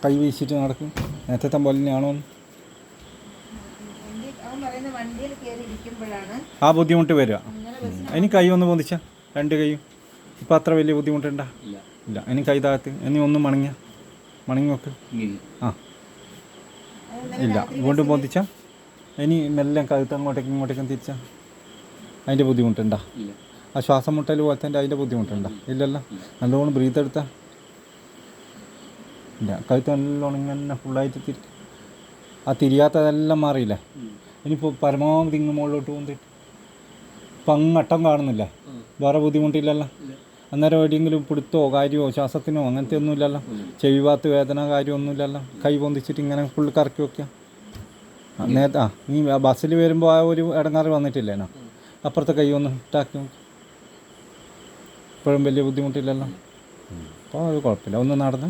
കൈ വീശിയിട്ട് നടക്കും. നേരത്തെ പോലെ തന്നെയാണോ? ആ ബുദ്ധിമുട്ട് വരിക. ഇനി കൈ ഒന്ന് പൊന്തിച്ച, രണ്ട് കൈയും ഇപ്പം അത്ര വലിയ ബുദ്ധിമുട്ടുണ്ടാ? ഇല്ല. ഇനി കൈ താഴത്ത്, ഇനി ഒന്നും മണങ്ങി നോക്ക്. ആ ഇല്ല. വീണ്ടും പൊന്തിച്ച, ഇനി മെല്ലെ കഴുത്ത് ഇങ്ങോട്ടേക്കും തിരിച്ച. അതിൻ്റെ ബുദ്ധിമുട്ടുണ്ടാ? ആ ശ്വാസം മുട്ടൽ പോലെ തന്നെ അതിൻ്റെ ബുദ്ധിമുട്ടുണ്ടാ? ഇല്ലല്ലോ. നല്ലോണം ബ്രീത്ത് എടുത്താൽ ഇല്ല. കഴുത്ത് നല്ലോണം ഇങ്ങനെ ഫുള്ളായിട്ട് ആ തിരിയാത്തതെല്ലാം മാറിയില്ലേ? ഇനിയിപ്പോൾ പരമാവധി ഇങ്ങ് മുകളിലോട്ട് പോന്നിട്ട് ഇപ്പം അങ്ങട്ടം കാണുന്നില്ലേ? വേറെ ബുദ്ധിമുട്ടില്ലല്ലോ. അന്നേരം എവിടെയെങ്കിലും പിടുത്തോ കാര്യമോ ശ്വാസത്തിനോ അങ്ങനത്തെ ഒന്നുമില്ലല്ലോ. ചെവി ഭാഗത്ത് വേദന കാര്യമൊന്നുമില്ലല്ലോ. കൈ പൊന്തിച്ചിട്ട് ഇങ്ങനെ ഫുള്ള് കറക്കി വയ്ക്കുക. നീ ബസ്സിൽ വരുമ്പോൾ ആ ഒരു ഇടങ്ങാറ് വന്നിട്ടില്ലേനോ? അപ്പുറത്തെ കൈ ഒന്ന് ഇട്ടാക്കി നോക്കി. ഇപ്പോഴും വലിയ ബുദ്ധിമുട്ടില്ലല്ലോ. അപ്പോൾ അത് കുഴപ്പമില്ല. ഒന്ന് നടന്ന്